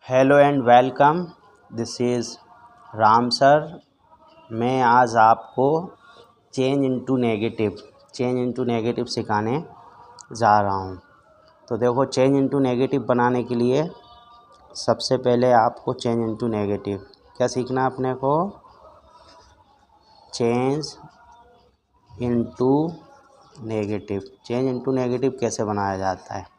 Hello and welcome. This is Ram sir. मैं आज आपको चेंज इनटू नेगेटिव सिखाने जा रहा हूँ। तो देखो, चेंज इनटू नेगेटिव बनाने के लिए सबसे पहले आपको चेंज इनटू नेगेटिव क्या सीखना है अपने को? चेंज इनटू नेगेटिव कैसे बनाया जाता है।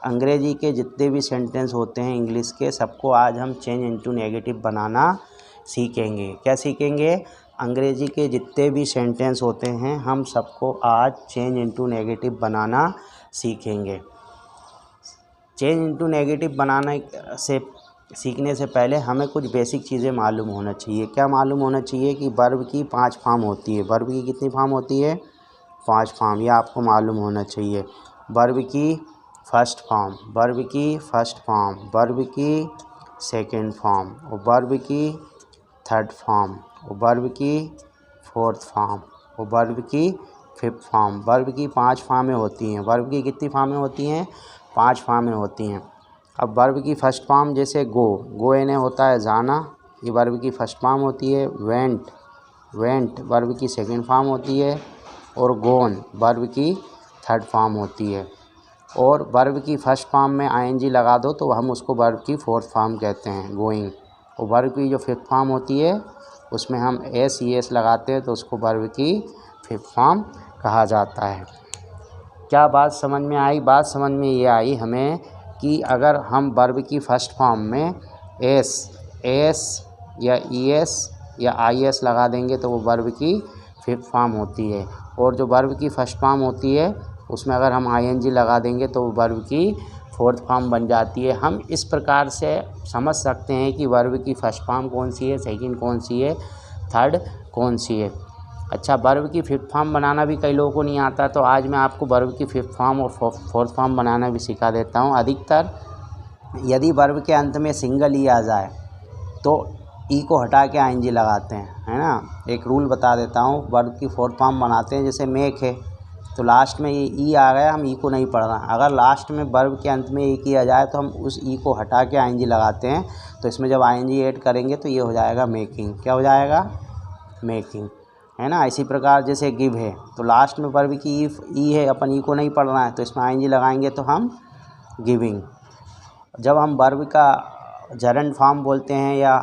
अंग्रेजी के जितने भी सेंटेंस होते हैं इंग्लिश के, सबको आज हम चेंज इनटू नेगेटिव बनाना सीखेंगे। क्या सीखेंगे? अंग्रेजी के जितने भी सेंटेंस होते हैं हम सबको आज चेंज इनटू नेगेटिव बनाना सीखेंगे। चेंज इनटू नेगेटिव बनाने से सीखने से पहले हमें कुछ बेसिक चीज़ें मालूम होना चाहिए। क्या मालूम होना चाहिए? कि वर्ब की 5 फॉर्म होती है। वर्ब की कितनी फॉर्म होती है? 5 फॉर्म। यह आपको मालूम होना चाहिए। वर्ब की फर्स्ट फॉर्म, वर्ब की फर्स्ट फॉर्म, वर्ब की सेकंड फॉर्म, और वर्ब की थर्ड फॉर्म, और वर्ब की फोर्थ फॉर्म, और वर्ब की फिफ्थ फॉर्म। वर्ब की 5 फॉर्में होती हैं। वर्ब की कितनी फॉर्में होती हैं? 5 फॉर्में होती हैं। अब वर्ब की फर्स्ट फॉर्म जैसे गो यानी होता है जाना, ये वर्ब की फर्स्ट फॉर्म होती है। वेंट वर्ब की सेकंड फॉर्म होती है, और गोन वर्ब की थर्ड फॉर्म होती है। और वर्ब की फर्स्ट फॉर्म में आईएनजी लगा दो तो हम उसको वर्ब की फोर्थ फॉर्म कहते हैं, गोइंग। और वर्ब की जो फिफ्थ फॉर्म होती है उसमें हम एस लगाते हैं तो उसको वर्ब की फिफ्थ फॉर्म कहा जाता है। क्या बात समझ में आई? बात समझ में ये आई हमें कि अगर हम वर्ब की फर्स्ट फॉर्म में एस या ईएस या आईएस लगा देंगे तो वो वर्ब की फिफ्थ फॉर्म होती है। और जो वर्ब की फर्स्ट फॉर्म होती है उसमें अगर हम आईएनजी लगा देंगे तो वर्ब की फोर्थ फॉर्म बन जाती है। हम इस प्रकार से समझ सकते हैं कि वर्ब की फर्स्ट फॉर्म कौन सी है, सेकंड कौन सी है, थर्ड कौन सी है। अच्छा, वर्ब की फिफ्थ फॉर्म बनाना भी कई लोगों को नहीं आता, तो आज मैं आपको वर्ब की फिफ्थ फॉर्म और फोर्थ फॉर्म बनाना भी सिखा देता हूँ। अधिकतर यदि वर्ब के अंत में सिंगल ई आ जाए तो ई को हटा के आईएनजी लगाते हैं, है ना। एक रूल बता देता हूँ। वर्ब की फोर्थ फॉर्म बनाते हैं, जैसे मेक है तो लास्ट में ये ई आ गया, हम ई को नहीं पढ़ना। अगर लास्ट में वर्ब के अंत में एक ई आ जाए तो हम उस ई को हटा के आईएनजी लगाते हैं। तो इसमें जब आईएनजी ऐड करेंगे तो ये हो जाएगा मेकिंग। क्या हो जाएगा? मेकिंग, है ना। इसी प्रकार जैसे गिव है तो लास्ट में वर्ब की ई है, अपन ई को नहीं पढ़ना है तो इसमें आईएनजी लगाएंगे तो हम गिविंग। जब हम वर्ब का जरंड फॉर्म बोलते हैं या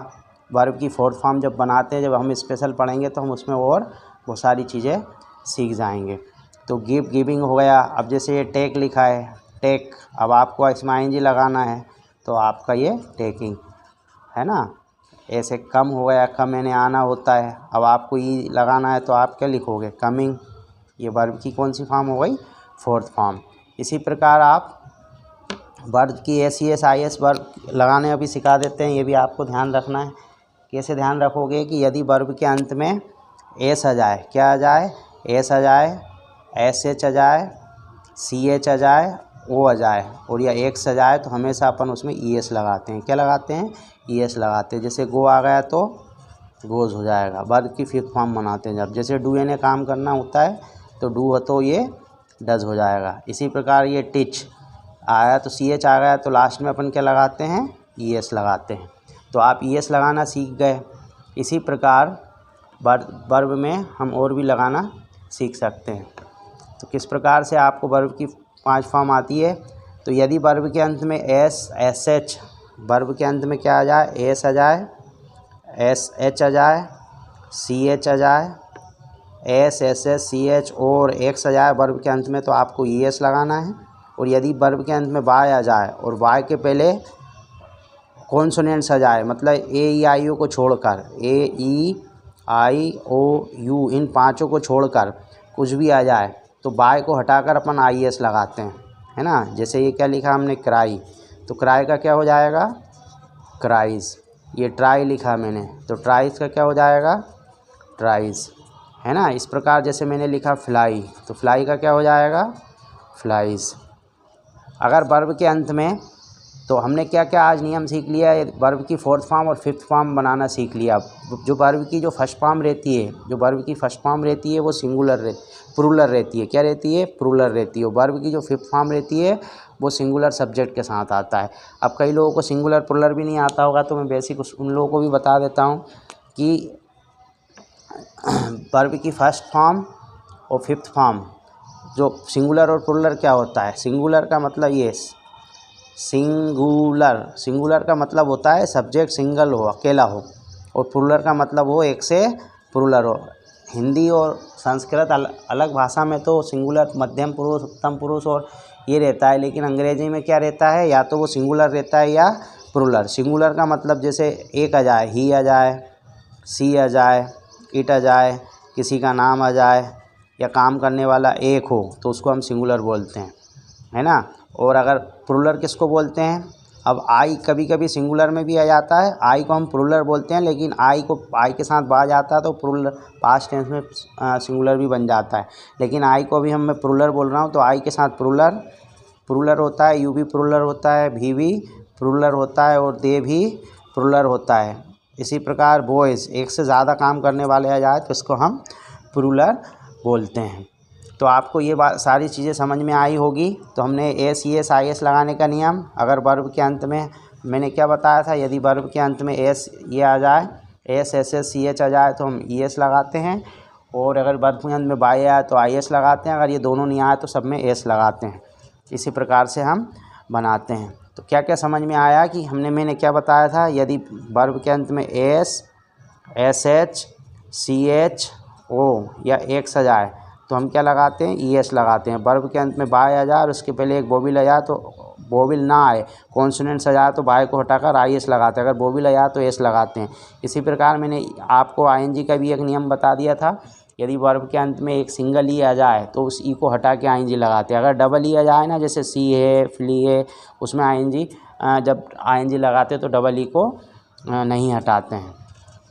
वर्ब की फोर्थ फॉर्म जब बनाते हैं, जब हम स्पेशल पढ़ेंगे तो हम उसमें और बहुत सारी चीज़ें सीख जाएंगे। तो गिविंग हो गया। अब जैसे ये टेक लिखा है, टेक, अब आपको इसमें आईएनजी लगाना है तो आपका ये टेकिंग, है ना। ऐसे कम हो गया, कम यानी आना होता है, अब आपको ई लगाना है तो आप क्या लिखोगे? कमिंग। ये वर्ब की कौन सी फॉर्म हो गई? Fourth form. इसी प्रकार आप वर्ब की एस आई वर्ब लगाने अभी सिखा देते हैं, ये भी आपको ध्यान रखना है। कैसे ध्यान रखोगे? कि यदि वर्ब के अंत में एस आ जाए, क्या आ जाए? एस आ जाए, एच आ जाए, CH आ जाए, ओ आ जाए, और या एक्स आ जाए तो हमेशा अपन उसमें ES लगाते हैं। क्या लगाते हैं? ES लगाते हैं। जैसे गो आ गया तो गोज़ हो जाएगा। वर्ब की फिफ्थ फॉर्म बनाते हैं जब, जैसे डू यानी काम करना होता है तो डू हो तो ये डज हो जाएगा। इसी प्रकार ये टीच आया तो CH आ गया तो लास्ट में अपन क्या लगाते हैं? ES लगाते हैं। तो आप ES लगाना सीख गए। इसी प्रकार वर्ब में हम और भी लगाना सीख सकते हैं। तो किस प्रकार से आपको वर्ब की 5 फॉर्म आती है? तो यदि वर्ब के अंत में SH, वर्ब के अंत में क्या आ जाए? एस आ जाए, SH आ जाए, CH आ जाए, SS CH और एक्स आ जाए वर्ब के अंत में तो आपको ES लगाना है। और यदि वर्ब के अंत में वाई आ जाए और वाई के पहले कॉन्सोनेंट्स आ जाए, मतलब AEIO को छोड़कर, AEIOU इन पाँचों को छोड़कर कुछ भी आ जाए तो बाय को हटाकर अपन IS लगाते हैं, है ना। जैसे ये क्या लिखा हमने? क्राई, तो क्राई का क्या हो जाएगा? क्राइज। ये ट्राई लिखा मैंने तो ट्राइज का क्या हो जाएगा? ट्राइज, है ना। इस प्रकार जैसे मैंने लिखा फ्लाई तो फ्लाई का क्या हो जाएगा? फ्लाइज। अगर वर्ब के अंत में, तो हमने क्या क्या आज नियम सीख लिया है? वर्ब की फोर्थ फॉर्म और फिफ्थ फॉर्म बनाना सीख लिया। जो वर्ब की जो फर्स्ट फॉर्म रहती है, जो वर्ब की फर्स्ट फॉर्म रहती है वो प्लूरल रहती है। क्या रहती है? प्लूरल रहती है। वर्ब की जो फिफ्थ फॉर्म रहती है वो सिंगुलर सब्जेक्ट के साथ आता है। अब कई लोगों को सिंगुलर प्लुरल भी नहीं आता होगा, तो मैं बेसिक उन लोगों को भी बता देता हूँ कि वर्ब की फर्स्ट फॉर्म और फिफ्थ फॉर्म, जो सिंगुलर और प्लुरल क्या होता है। सिंगुलर का मतलब ये सिंगुलर का मतलब होता है सब्जेक्ट सिंगल हो, अकेला हो, और प्लुरल का मतलब हो एक से प्लुरल हो। हिंदी और संस्कृत अलग भाषा में तो सिंगुलर मध्यम पुरुष, उत्तम पुरुष और ये रहता है, लेकिन अंग्रेजी में क्या रहता है, या तो वो सिंगुलर रहता है या प्लुरल। सिंगुलर का मतलब जैसे एक आ जाए, ही आ जाए, सी आ जाए, इट आ जाए, किसी का नाम आ जाए, या काम करने वाला एक हो, तो उसको हम सिंगुलर बोलते हैं, है ना। और अगर प्लुरल किसको बोलते हैं, अब आई कभी कभी सिंगुलर में भी आ जाता है, आई को हम प्लुरल बोलते हैं, लेकिन आई के साथ बा जाता है तो प्लुरल पास्ट टेंस में सिंगुलर भी बन जाता है। लेकिन आई को भी मैं प्लुरल बोल रहा हूँ, तो आई के साथ प्लुरल होता है, यू भी प्लुरल होता है, भी प्लुरल होता है, और दे भी प्लुरल होता है। इसी प्रकार बॉयज़, एक से ज़्यादा काम करने वाले आ जाए तो इसको हम प्लुरल बोलते हैं। तो आपको ये बात सारी चीज़ें समझ में आई होगी। तो हमने S E S I S लगाने का नियम, अगर वर्ब के अंत में मैंने क्या बताया था, यदि वर्ब के अंत में एस ये आ जाए, S S S C H आ जाए तो हम ई एस लगाते हैं, और अगर वर्ब के अंत में बाई आए तो आई एस लगाते हैं, अगर ये दोनों नहीं आए तो सब में एस लगाते हैं। इसी प्रकार से हम बनाते हैं। तो क्या क्या समझ में आया कि मैंने क्या बताया था, यदि वर्ब के अंत में S, S H, C H, O या एक्स आ जाए तो हम क्या लगाते हैं, ई एस लगाते हैं। वर्ब के अंत में बाय आ जाए और उसके पहले एक बोबिल आ जाए, तो बोबिल ना आए, कॉन्सोनेंट्स आ जाए तो बाय को हटाकर आई एस लगाते हैं, अगर बोबिल आ जाए तो एस लगाते हैं। इसी प्रकार मैंने आपको आई एन जी का भी एक नियम बता दिया था, यदि वर्ब के अंत में एक सिंगल ई आ जाए तो उस ई को हटा के आई एन जी लगाते हैं। अगर डबल ई आ जाए ना, जैसे सी है, फ्ली है, उसमें आई एन जी जब आई एन जी लगाते तो डबल ई को नहीं हटाते हैं।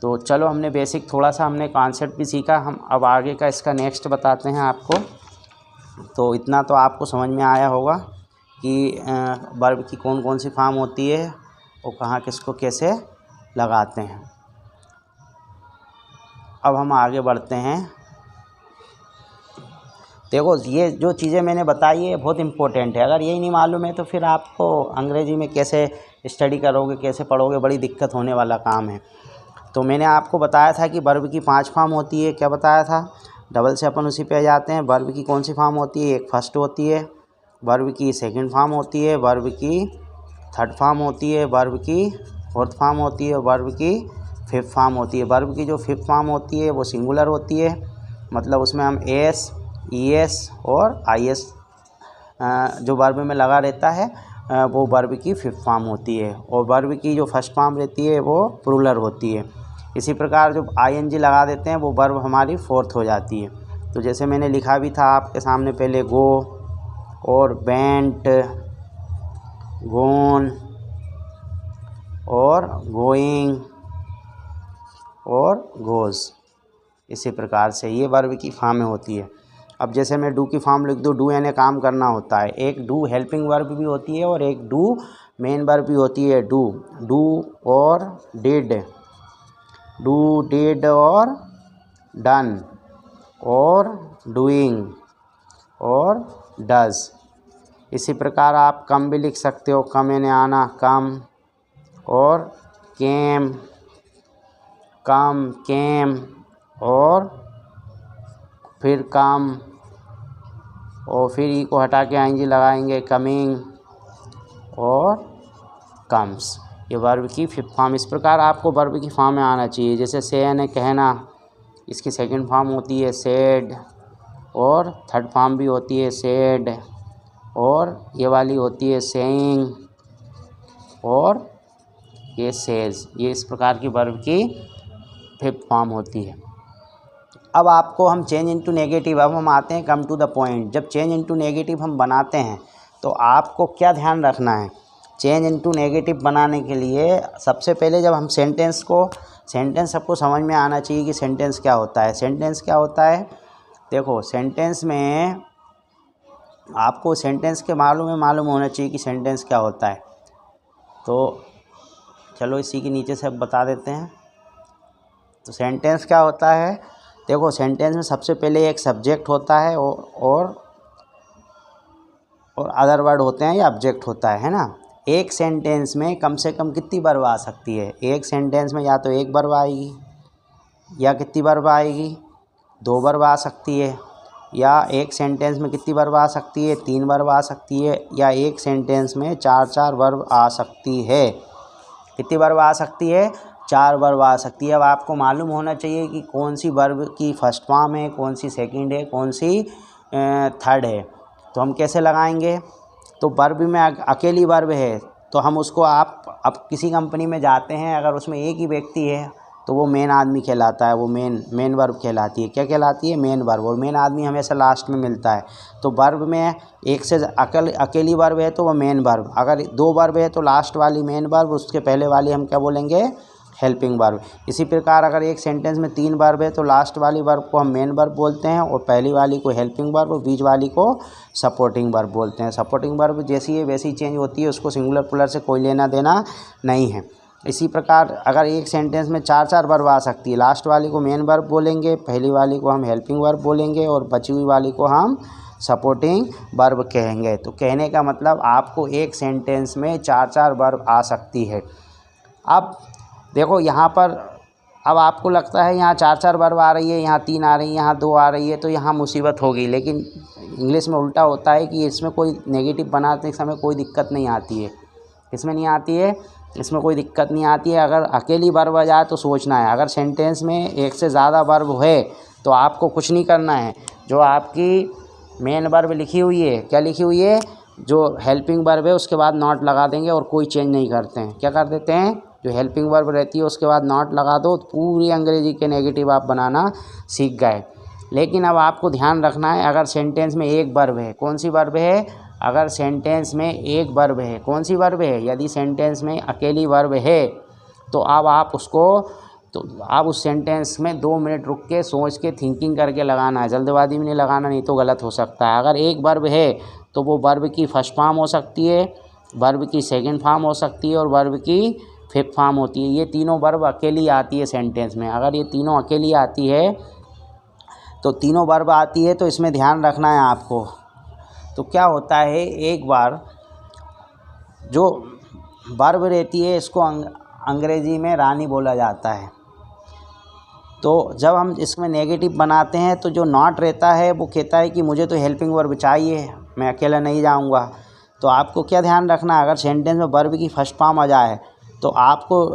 तो चलो, हमने बेसिक थोड़ा सा हमने कॉन्सेप्ट भी सीखा, हम अब आगे का इसका नेक्स्ट बताते हैं आपको। तो इतना तो आपको समझ में आया होगा कि वर्ब की कौन कौन सी फॉर्म होती है और कहाँ किसको कैसे लगाते हैं। अब हम आगे बढ़ते हैं। देखो, ये जो चीज़ें मैंने बताई है बहुत इम्पोर्टेंट है, अगर यही नहीं मालूम है तो फिर आपको अंग्रेज़ी में कैसे स्टडी करोगे, कैसे पढ़ोगे, बड़ी दिक्कत होने वाला काम है। तो मैंने आपको बताया था कि वर्ब की 5 फॉर्म होती है, क्या बताया था, डबल से अपन उसी पे आ जाते हैं। वर्ब की कौन सी फॉर्म होती है, एक फर्स्ट होती है, वर्ब की सेकंड फॉर्म होती है, वर्ब की थर्ड फॉर्म होती है, वर्ब की फोर्थ फॉर्म होती है, वर्ब की फिफ्थ फॉर्म होती है। वर्ब की जो फिफ्थ फॉर्म होती है वो सिंगुलर होती है, मतलब उसमें हम एस, ई एस और आई एस जो वर्ब में लगा रहता है वो वर्ब की फिफ्थ फॉर्म होती है, और वर्ब की जो फर्स्ट फॉर्म रहती है वो प्लुरल होती है। इसी प्रकार जो आई एन जी लगा देते हैं वो वर्ब हमारी फोर्थ हो जाती है। तो जैसे मैंने लिखा भी था आपके सामने पहले, गो और वेंट, गोन और गोइंग और गोज़, इसी प्रकार से ये वर्ब की फॉर्में होती है। अब जैसे मैं डू की फॉर्म लिख दूँ, डू यानी काम करना होता है, एक डू हेल्पिंग वर्ब भी होती है और एक डू मेन वर्ब भी होती है। डू और डिड, डू, डिड और डन, और डूइंग और डज। इसी प्रकार आप कम भी लिख सकते हो, कम यानी आना, कम, और केम, केम, और फिर कम, और फिर ई को हटा के आई एन जी लगाएंगे, कमिंग और कम्स। ये वर्ब की फिफ्थ फॉर्म। इस प्रकार आपको वर्ब की फॉर्म में आना चाहिए। जैसे से यानी कहना, इसकी सेकंड फॉर्म होती है सेड, और थर्ड फॉर्म भी होती है सेड, और ये वाली होती है सेइंग, और ये सेज। ये इस प्रकार की वर्ब की फिफ्थ फॉर्म होती है। अब आपको हम चेंज इनटू नेगेटिव, अब हम आते हैं कम टू द पॉइंट। जब चेंज इनटू नेगेटिव हम बनाते हैं तो आपको क्या ध्यान रखना है। चेंज इनटू नेगेटिव बनाने के लिए सबसे पहले जब हम सेंटेंस सबको समझ में आना चाहिए कि सेंटेंस क्या होता है। सेंटेंस क्या होता है, देखो सेंटेंस में आपको सेंटेंस के मालूम होना चाहिए कि सेंटेंस क्या होता है। तो चलो इसी के नीचे से अब बता देते हैं। तो सेंटेंस क्या होता है, देखो सेंटेंस में सबसे पहले एक सब्जेक्ट होता है और अदर वर्ड होते हैं या ऑब्जेक्ट होता है ना। एक सेंटेंस में कम से कम कितनी वर्ब आ सकती है? एक सेंटेंस में या तो एक वर्ब आएगी, या कितनी वर्ब आएगी? 2 वर्ब आ सकती है। या एक सेंटेंस में कितनी वर्ब आ सकती है? 3 वर्ब आ सकती है। या एक सेंटेंस में 4 वर्ब आ सकती है। कितनी वर्ब आ सकती है? 4 वर्ब आ सकती है। अब आपको मालूम होना चाहिए कि कौन सी वर्ब की फर्स्ट फॉर्म है, कौन सी सेकंड है, कौन सी थर्ड है। तो हम कैसे लगाएंगे? तो वर्ब में अकेली वर्ब है तो हम उसको अब किसी कंपनी में जाते हैं, अगर उसमें एक ही व्यक्ति है तो वो मेन आदमी कहलाता है, वो मेन वर्ब कहलाती है। क्या कहलाती है? Main verb. और मेन आदमी हमेशा लास्ट में मिलता है। तो वर्ब में एक से अकेली वर्ब है तो वो मेन वर्ब, अगर 2 वर्ब है तो लास्ट वाली मेन वर्ब, उसके पहले वाली हम क्या बोलेंगे? Helping verb. इसी प्रकार अगर एक सेंटेंस में 3 वर्ब है तो लास्ट वाली वर्ब को हम मेन वर्ब बोलते हैं, और पहली वाली को हेल्पिंग वर्ब, और बीच वाली को सपोर्टिंग वर्ब बोलते हैं। सपोर्टिंग वर्ब जैसी है वैसी चेंज होती है, उसको सिंगुलर प्लुरल से कोई लेना देना नहीं है। इसी प्रकार अगर एक सेंटेंस में 4 वर्ब आ सकती है, लास्ट वाली को मेन वर्ब बोलेंगे, पहली वाली को हम हेल्पिंग वर्ब बोलेंगे, और बची हुई वाली को हम सपोर्टिंग वर्ब कहेंगे। तो कहने का मतलब आपको एक सेंटेंस में 4 वर्ब आ सकती है। अब देखो यहाँ पर, अब आपको लगता है यहाँ 4 वर्ब आ रही है, यहाँ 3 आ रही है, यहाँ 2 आ रही है, तो यहाँ मुसीबत होगी। लेकिन इंग्लिश में उल्टा होता है कि इसमें कोई नेगेटिव बनाते समय कोई दिक्कत नहीं आती है। इसमें नहीं आती है, इसमें कोई दिक्कत नहीं आती है। अगर अकेली वर्ब आ जाए तो सोचना है। अगर सेंटेंस में एक से ज़्यादा वर्ब है तो आपको कुछ नहीं करना है। जो आपकी मेन वर्ब लिखी हुई है, क्या लिखी हुई है? जो हेल्पिंग वर्ब है उसके बाद नॉट लगा देंगे और कोई चेंज नहीं करते हैं। क्या कर देते हैं? जो हेल्पिंग वर्ब रहती है उसके बाद नॉट लगा दो, तो पूरी अंग्रेजी के नेगेटिव आप बनाना सीख गए। लेकिन अब आपको ध्यान रखना है, अगर सेंटेंस में एक वर्ब है, कौन सी वर्ब है? अगर सेंटेंस में एक वर्ब है, कौन सी वर्ब है? यदि सेंटेंस में अकेली वर्ब है तो अब आप उस सेंटेंस में 2 मिनट रुक के सोच के थिंकिंग करके लगाना है, जल्दबाजी में नहीं लगाना, नहीं तो गलत हो सकता है। अगर एक वर्ब है तो वो वर्ब की फर्स्ट फॉर्म हो सकती है, वर्ब की सेकंड फॉर्म हो सकती है, और वर्ब की फिफ्थ फॉर्म होती है। ये तीनों वर्ब अकेली आती है सेंटेंस में। अगर ये तीनों अकेली आती है तो तीनों वर्ब आती है, तो इसमें ध्यान रखना है आपको। तो क्या होता है, एक बार जो वर्ब रहती है इसको अंग्रेजी में रानी बोला जाता है। तो जब हम इसमें नेगेटिव बनाते हैं तो जो नॉट रहता है वो कहता है कि मुझे तो हेल्पिंग वर्ब चाहिए, मैं अकेला नहीं जाऊंगा। तो आपको क्या ध्यान रखना है, अगर सेंटेंस में वर्ब की फर्स्ट फॉर्म आ जाए तो आपको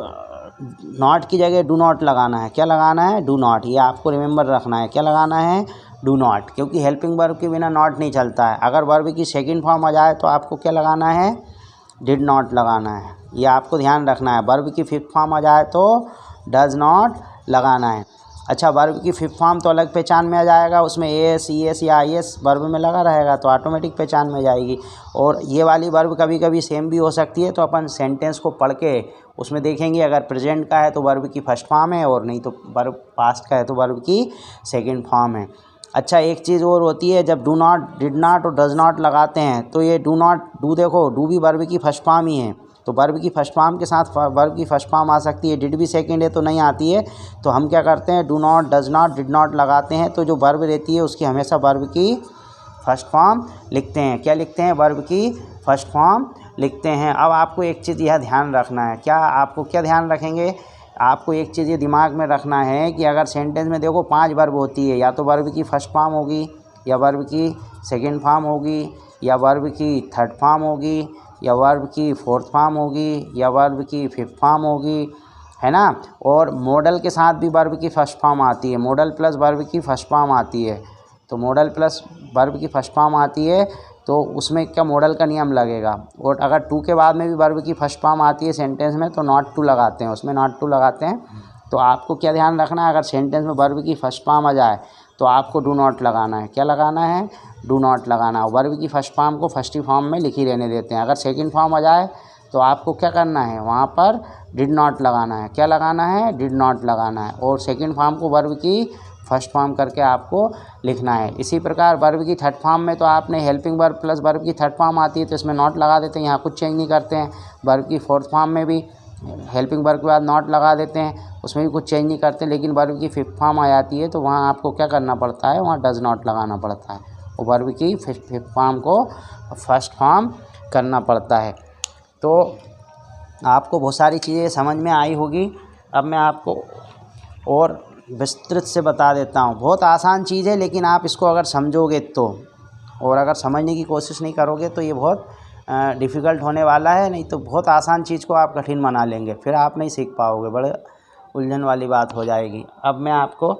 नॉट की जगह डू नॉट लगाना है। क्या लगाना है? Do not. ये आपको रिमेंबर रखना है। क्या लगाना है? डू नॉट, क्योंकि हेल्पिंग वर्ब के बिना नॉट नहीं चलता है। अगर वर्ब की सेकंड फॉर्म आ जाए तो आपको क्या लगाना है? डिड नॉट लगाना है। ये आपको ध्यान रखना है। वर्ब की फिफ्थ फॉर्म आ जाए तो डज नॉट लगाना है। अच्छा, वर्ब की फिफ्थ फॉर्म तो अलग पहचान में आ जाएगा, उसमें एस, ई एस या आई एस वर्ब में लगा रहेगा तो ऑटोमेटिक पहचान में जाएगी। और ये वाली वर्ब कभी कभी सेम भी हो सकती है, तो अपन सेंटेंस को पढ़ के उसमें देखेंगे, अगर प्रेजेंट का है तो वर्ब की फर्स्ट फॉर्म है, और नहीं तो वर्ब पास्ट का है तो वर्ब की सेकंड फॉर्म है। अच्छा, एक चीज़ और होती है, जब डू नॉट, डिड नॉट और डज नॉट लगाते हैं तो ये डू नॉट, डू देखो डू भी वर्ब की फर्स्ट फॉर्म ही है, तो वर्ब की फर्स्ट फॉर्म के साथ वर्ब की फर्स्ट फॉर्म आ सकती है। डिड भी सेकंड है तो नहीं आती है। तो हम क्या करते हैं, do not, does not, did not लगाते हैं, तो जो वर्ब रहती है उसकी हमेशा वर्ब की फर्स्ट फॉर्म लिखते हैं। क्या लिखते हैं? वर्ब की फर्स्ट फॉर्म लिखते हैं। अब आपको एक चीज़ यह ध्यान रखना है। क्या आपको क्या ध्यान रखेंगे? आपको एक चीज़ ये दिमाग में रखना है कि अगर सेंटेंस में देखो 5 वर्ब होती है, या तो वर्ब की फर्स्ट फॉर्म होगी, या वर्ब की सेकंड फॉर्म होगी, या वर्ब की थर्ड फॉर्म होगी, या वर्ब की फोर्थ फॉर्म होगी, या वर्ब की फिफ्थ फॉर्म होगी, है ना। और मॉडल के साथ भी वर्ब की फर्स्ट फॉर्म आती है, मॉडल प्लस वर्ब की फर्स्ट फॉर्म आती है। तो मॉडल प्लस वर्ब की फर्स्ट फॉर्म आती है तो उसमें क्या मॉडल का नियम लगेगा। और अगर टू के बाद में भी वर्ब की फर्स्ट फॉर्म आती है सेंटेंस में तो नॉट टू लगाते हैं, उसमें नॉट टू लगाते हैं। तो आपको क्या ध्यान रखना है, अगर सेंटेंस में वर्ब की फर्स्ट फॉर्म आ जाए तो आपको डू नॉट लगाना है। क्या लगाना है? डू नॉट लगाना है। वर्ब की फर्स्ट फॉर्म को फर्स्ट ही फॉर्म में लिखी रहने देते हैं। अगर सेकंड फॉर्म आ जाए तो आपको क्या करना है, वहाँ पर डिड नॉट लगाना है। क्या लगाना है? डिड नॉट लगाना है। और सेकंड फॉर्म को वर्ब की फर्स्ट फॉर्म करके आपको लिखना है। इसी प्रकार वर्ब की थर्ड फॉर्म में तो आपने हेल्पिंग वर्ब प्लस वर्ब की थर्ड फॉर्म आती है तो इसमें नॉट लगा देते हैं, यहाँ कुछ चेंज नहीं करते हैं। वर्ब की फोर्थ फॉर्म में भी हेल्पिंग वर्ब के बाद नॉट लगा देते हैं, उसमें भी कुछ चेंज नहीं करते। लेकिन वर्ब की फिफ्थ फॉर्म आ जाती है तो वहाँ आपको क्या करना पड़ता है, वहाँ डज नॉट लगाना पड़ता है। और वर्ब की फिफ्थ फॉर्म को फर्स्ट फॉर्म करना पड़ता है। तो आपको बहुत सारी चीज़ें समझ में आई होगी। अब मैं आपको और विस्तृत से बता देता हूँ। बहुत आसान चीज़ है, लेकिन आप इसको अगर समझोगे तो, और अगर समझने की कोशिश नहीं करोगे तो ये बहुत डिफ़िकल्ट होने वाला है। नहीं तो बहुत आसान चीज़ को आप कठिन बना लेंगे, फिर आप नहीं सीख पाओगे, बड़े उलझन वाली बात हो जाएगी। अब मैं आपको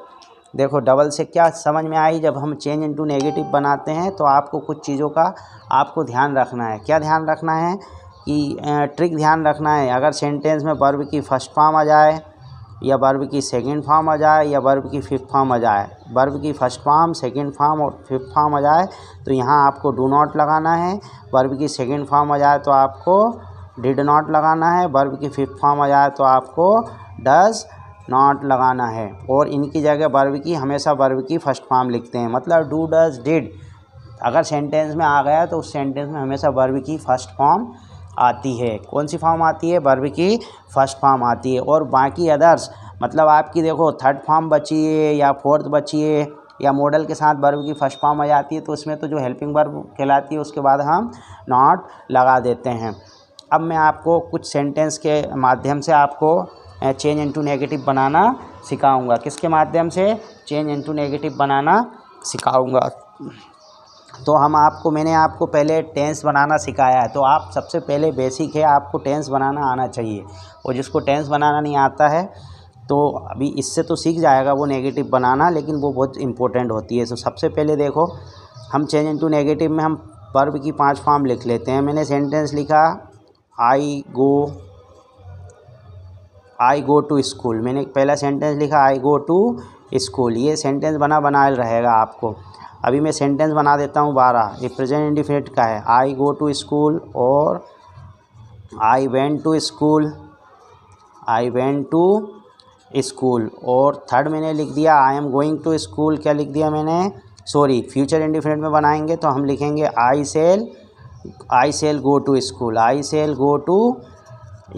देखो डबल से क्या समझ में आई। जब हम चेंज इनटू नेगेटिव बनाते हैं तो आपको कुछ चीज़ों का आपको ध्यान रखना है। क्या ध्यान रखना है कि ट्रिक ध्यान रखना है। अगर सेंटेंस में वर्ब की फर्स्ट फॉर्म आ जाए, या वर्ब की सेकंड फॉर्म आ जाए, या वर्ब की फिफ्थ फॉर्म आ जाए, वर्ब की फर्स्ट फॉर्म, सेकंड फॉर्म और फिफ्थ फॉर्म आ जाए तो यहाँ आपको डू नॉट लगाना है। वर्ब की सेकंड फॉर्म आ जाए तो आपको डिड नॉट लगाना है। वर्ब की फिफ्थ फॉर्म आ जाए तो आपको डज नॉट लगाना है। और इनकी जगह वर्ब की हमेशा वर्ब की फर्स्ट फॉर्म लिखते हैं। मतलब डू, डज, डिड अगर सेंटेंस में आ गया तो उस सेंटेंस में हमेशा वर्ब की फर्स्ट फॉर्म आती है। कौन सी फॉर्म आती है? वर्ब की फर्स्ट फॉर्म आती है। और बाकी अदर्स मतलब आपकी देखो थर्ड फॉर्म बची है या फोर्थ बची है या मॉडल के साथ वर्ब की फर्स्ट फॉर्म आ जाती है, तो उसमें तो जो हेल्पिंग वर्ब कहलाती है उसके बाद हम नॉट लगा देते हैं। अब मैं आपको कुछ सेंटेंस के माध्यम से आपको चेंज इनटू नेगेटिव बनाना सिखाऊंगा। किसके माध्यम से? चेंज इनटू नेगेटिव बनाना सिखाऊंगा। तो मैंने आपको पहले टेंस बनाना सिखाया है, तो आप सबसे पहले बेसिक है, आपको टेंस बनाना आना चाहिए। और जिसको टेंस बनाना नहीं आता है तो अभी इससे तो सीख जाएगा वो नेगेटिव बनाना, लेकिन वो बहुत इंपॉर्टेंट होती है। तो सबसे पहले देखो, हम चेंज इनटू नेगेटिव में हम वर्ब की 5 फॉर्म लिख लेते हैं। मैंने सेंटेंस लिखा आई गो टू स्कूल। मैंने पहला सेंटेंस लिखा आई गो टू स्कूल। ये सेंटेंस बना रहेगा आपको। अभी मैं सेंटेंस बना देता हूँ 12। ये प्रेजेंट इंडिफिनिट का है, आई गो टू स्कूल और I went to school, I went to school. और थर्ड मैंने लिख दिया I am going to school. क्या लिख दिया मैंने? सॉरी, फ्यूचर इंडिफिनिट में बनाएंगे तो हम लिखेंगे I shall go to school, I shall go to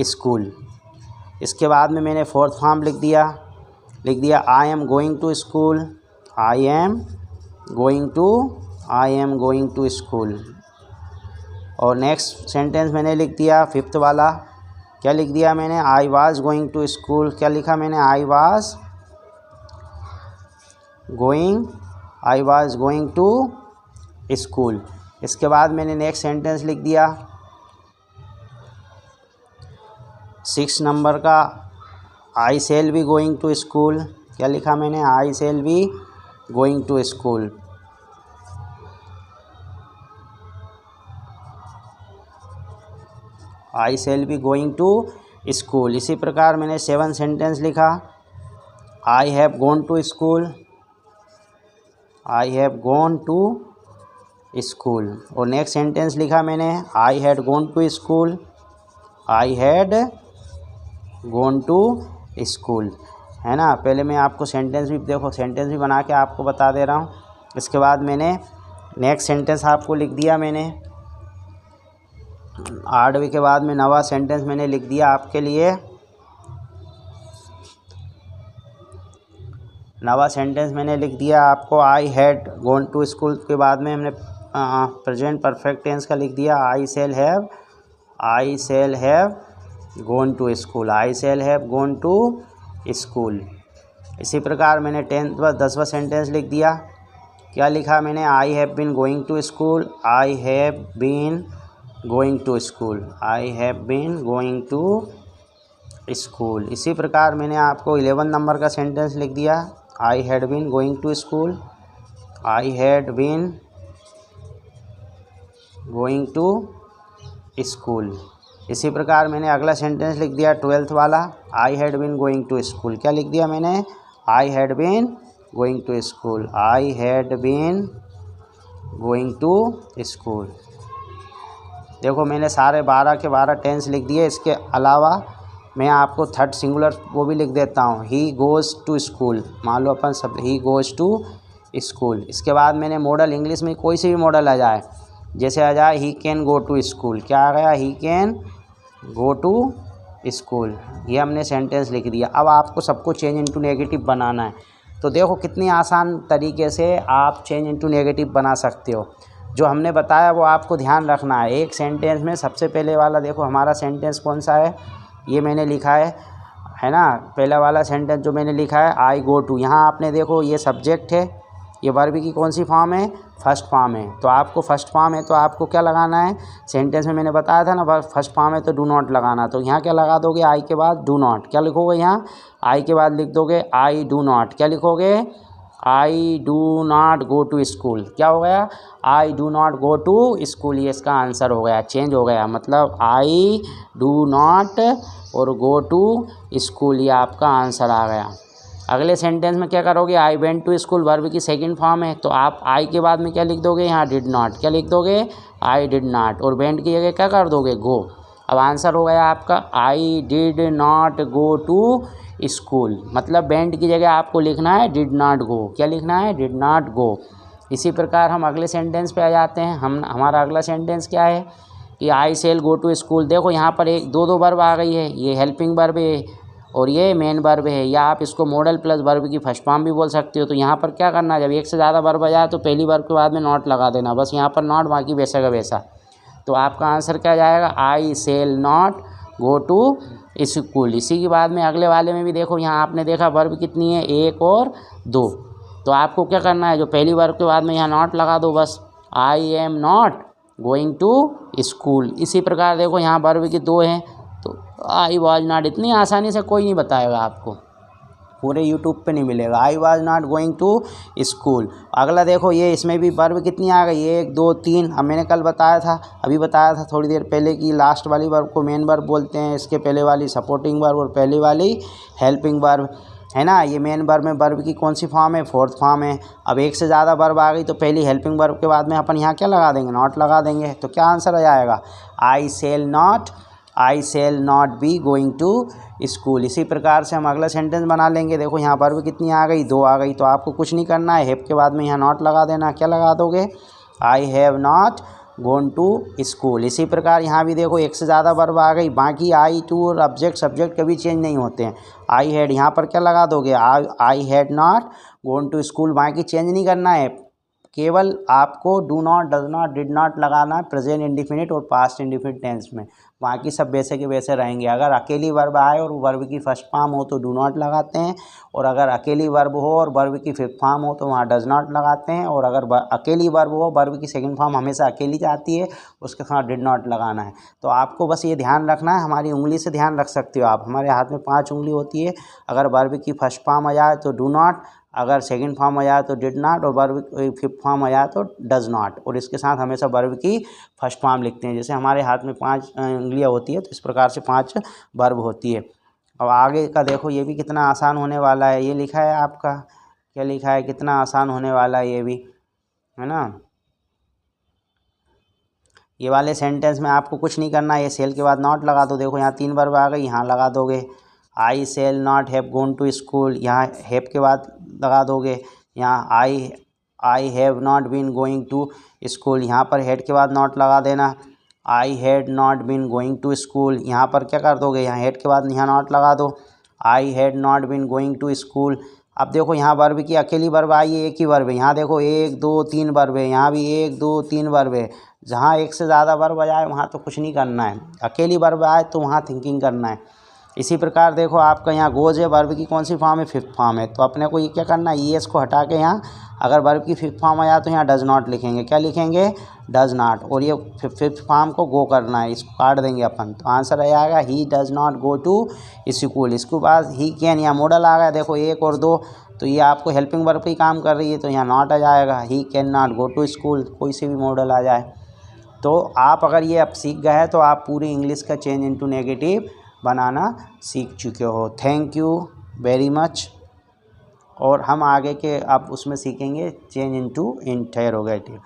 school. इसके बाद में मैंने फोर्थ फॉर्म लिख दिया I am going to school, I am going to school. और नेक्स्ट सेंटेंस मैंने लिख दिया फिफ्थ वाला। क्या लिख दिया मैंने? I was going to school. क्या लिखा मैंने? I was going to school. इसके बाद मैंने नेक्स्ट सेंटेंस लिख दिया 6 नंबर का, I shall be going to school. क्या लिखा मैंने? I shall be going to school. I shall be going to school. इसी प्रकार मैंने 7 सेंटेंस लिखा I have gone to school, I have gone to school. और नेक्स्ट सेंटेंस लिखा मैंने I had gone to school, I had gone to school, है ना। पहले मैं आपको सेंटेंस भी बना के आपको बता दे रहा हूँ। इसके बाद मैंने नेक्स्ट सेंटेंस आपको लिख दिया। मैंने 8वें के बाद में 9वां सेंटेंस मैंने लिख दिया आपके लिए। 9वां सेंटेंस मैंने लिख दिया आपको I had gone to school के बाद में हमने प्रेजेंट परफेक्ट टेंस का लिख दिया I shall have gone to school, I shall have gone to school. इसी प्रकार मैंने 10वां सेंटेंस लिख दिया। क्या लिखा मैंने? I have been going to school, I have been going to school, I have been going to school. इसी प्रकार मैंने आपको 11 नंबर का सेंटेंस लिख दिया I had been going to school, I had been going to school. इसी प्रकार मैंने अगला सेंटेंस लिख दिया 12th वाला I had been going to school. क्या लिख दिया मैंने? I had been going to school, I had been going to school. देखो मैंने सारे 12 के 12 टेंस लिख दिए। इसके अलावा मैं आपको थर्ड सिंगुलर वो भी लिख देता हूँ, ही गोज़ टू स्कूल। मान लो अपन सब ही गोज़ टू स्कूल। इसके बाद मैंने मॉडल इंग्लिश में कोई से भी मॉडल आ जाए, जैसे आ जाए he can go to school. क्या आ गया? He can go to school. ये हमने सेंटेंस लिख दिया। अब आपको सबको चेंज इनटू नेगेटिव बनाना है। तो देखो कितनी आसान तरीके से आप चेंज इनटू नेगेटिव बना सकते हो। जो हमने बताया वो आपको ध्यान रखना है। एक सेंटेंस में सबसे पहले वाला देखो हमारा सेंटेंस कौन सा है, ये मैंने लिखा है ना। पहला वाला सेंटेंस जो मैंने लिखा है आई गो टू, यहाँ आपने देखो ये सब्जेक्ट है, ये वर्ब की कौन सी फॉर्म है, फर्स्ट फॉर्म है। तो आपको फर्स्ट फॉर्म है तो आपको क्या लगाना है, सेंटेंस में मैंने बताया था ना फर्स्ट फॉर्म है तो डू नॉट लगाना। तो यहाँ क्या लगा दोगे, आई के बाद डू नॉट, क्या लिखोगे यहाँ, आई के बाद लिख दोगे आई डू नॉट, क्या लिखोगे, I do not go to school. क्या हो गया, I do not go to school, ये इसका आंसर हो गया, चेंज हो गया। मतलब आई डू नॉट और गो टू स्कूल, ये आपका आंसर आ गया। अगले सेंटेंस में क्या करोगे, I went to school verb की सेकंड फॉर्म है तो आप आई के बाद में क्या लिख दोगे, यहाँ डिड नॉट, क्या लिख दोगे, आई डिड नॉट, और वेंट की जगह क्या कर दोगे, गो। अब आंसर हो गया आपका I did not go to school, मतलब वेंट की जगह आपको लिखना है डिड नॉट गो, क्या लिखना है, डिड नॉट गो। इसी प्रकार हम अगले सेंटेंस पे आ जाते हैं। हमारा अगला सेंटेंस क्या है कि आई सेल गो टू स्कूल। देखो यहाँ पर एक दो वर्ब आ गई है, ये हेल्पिंग वर्ब है और ये मेन वर्ब है, या आप इसको मॉडल प्लस वर्ब की फर्स्ट फॉर्म भी बोल सकते हो। तो यहाँ पर क्या करना है, जब एक से ज़्यादा वर्ब आ जाए तो पहली वर्ब के बाद में नॉट लगा देना, बस यहाँ पर नॉट, बाकी वैसा का वैसा। तो आपका आंसर क्या जाएगा, I shall not go to school. इसी के बाद में अगले वाले में भी देखो, यहाँ आपने देखा वर्ब कितनी है, एक और दो। तो आपको क्या करना है, जो पहली वर्ब के बाद में यहाँ नॉट लगा दो बस, I am not going to school. इसी प्रकार देखो यहाँ वर्ब की दो हैं तो आई वॉज नॉट, इतनी आसानी से कोई नहीं बताएगा आपको, पूरे यूट्यूब पे नहीं मिलेगा। I was not going to school. अगला देखो ये इसमें भी वर्ब कितनी आ गई, एक दो तीन। अब मैंने कल बताया था, अभी बताया था थोड़ी देर पहले कि लास्ट वाली वर्ब को मेन वर्ब बोलते हैं, इसके पहले वाली सपोर्टिंग वर्ब और पहली वाली हेल्पिंग वर्ब, है ना। ये मेन वर्ब में वर्ब की कौन सी फॉर्म है, फोर्थ फॉर्म है। अब एक से ज़्यादा वर्ब आ गई तो पहली हेल्पिंग वर्ब के बाद में अपन यहाँ क्या लगा देंगे, नॉट लगा देंगे। तो क्या आंसर आ जाएगा, I shall not be going to school. इसी प्रकार से हम अगला सेंटेंस बना लेंगे। देखो यहाँ वर्ब कितनी आ गई, दो आ गई। तो आपको कुछ नहीं करना है, हैव के बाद में यहाँ नॉट लगा देना। क्या लगा दोगे, I have not gone to school. इसी प्रकार यहाँ भी देखो एक से ज़्यादा वर्ब आ गई, बाकी आई टू और ऑब्जेक्ट सब्जेक्ट कभी चेंज नहीं होते हैं। आई हैड, यहाँ पर क्या लगा दोगे, I had not gone to school, बाकी चेंज नहीं करना है, केवल आपको do not, does not, did not लगाना है प्रेजेंट इंडिफिनिट और पास्ट इंडिफिनिट टेंस में, बाकी सब वैसे के वैसे रहेंगे। अगर अकेली वर्ब आए और वर्ब की फर्स्ट फॉर्म हो तो डू नॉट लगाते हैं, और अगर अकेली वर्ब हो और वर्ब की फिफ्थ फॉर्म हो तो वहाँ डज नॉट लगाते हैं, और अगर अकेली वर्ब हो, वर्ब की सेकंड फॉर्म हमेशा अकेली जाती है, उसके साथ डिड नॉट लगाना है। तो आपको बस ये ध्यान रखना है, हमारी उंगली से ध्यान रख सकते हो आप, हमारे हाथ में 5 उंगली होती है। अगर वर्ब की फर्स्ट फॉर्म आ जाए तो डू नॉट, अगर सेकंड फॉर्म आ जाए तो डिड नॉट, और वर्ब फिफ्थ फॉर्म आ जाए तो डज नॉट, और इसके साथ हमेशा वर्ब की फर्स्ट फॉर्म लिखते हैं। जैसे हमारे हाथ में 5 उंगलियां होती है तो इस प्रकार से 5 वर्ब होती है। अब आगे का देखो, ये भी कितना आसान होने वाला है। ये लिखा है आपका, क्या लिखा है, कितना आसान होने वाला है ये भी, है ना। ये वाले सेंटेंस में आपको कुछ नहीं करना है, ये सेल के बाद नॉट लगा दो। देखो यहाँ 3 वर्ब आ गई, यहाँ लगा दोगे I shall not have gone to school, यहाँ हैव के बाद लगा दोगे। यहाँ I have not been going to school, यहाँ पर हैड के बाद नॉट लगा देना। I had not been going to school, यहाँ पर क्या कर दोगे, यहाँ हैड के बाद यहाँ नॉट लगा दो। I had not been going to school. अब देखो यहाँ वर्ब की अकेली वर्ब आई है, एक ही वर्ब है। यहाँ देखो 1 2 3 वर्ब है, यहाँ भी 1 2 3 वर्ब है। जहाँ एक से ज़्यादा वर्ब आ जाए वहाँ तो कुछ नहीं करना है, अकेली वर्ब आए तो वहाँ थिंकिंग करना है। इसी प्रकार देखो आपका यहाँ गोज है, वर्ब की कौन सी फॉर्म है, फिफ्थ फॉर्म है। तो अपने को ये क्या करना है, ईएस को हटा के यहाँ अगर वर्ब की फिफ्थ फॉर्म आ जाए तो यहाँ डज नॉट लिखेंगे। क्या लिखेंगे, डज नॉट, और ये फिफ्थ फॉर्म को गो करना है, इसको काट देंगे अपन। तो आंसर आ जाएगा he does not go to school. इसके बाद ही कैन, यहाँ मॉडल आ गया देखो 1 और 2, तो ये आपको हेल्पिंग वर्ब की काम कर रही है तो यहाँ नॉट आ जाएगा। He can not go to school, कोई से भी मॉडल आ जाए। तो आप अगर ये अब सीख गए हैं तो आप पूरी इंग्लिश का चेंज इनटू नेगेटिव बनाना सीख चुके हो। Thank you very much. और हम आगे के अब उसमें सीखेंगे चेंज इनटू इंटरोगेटिव।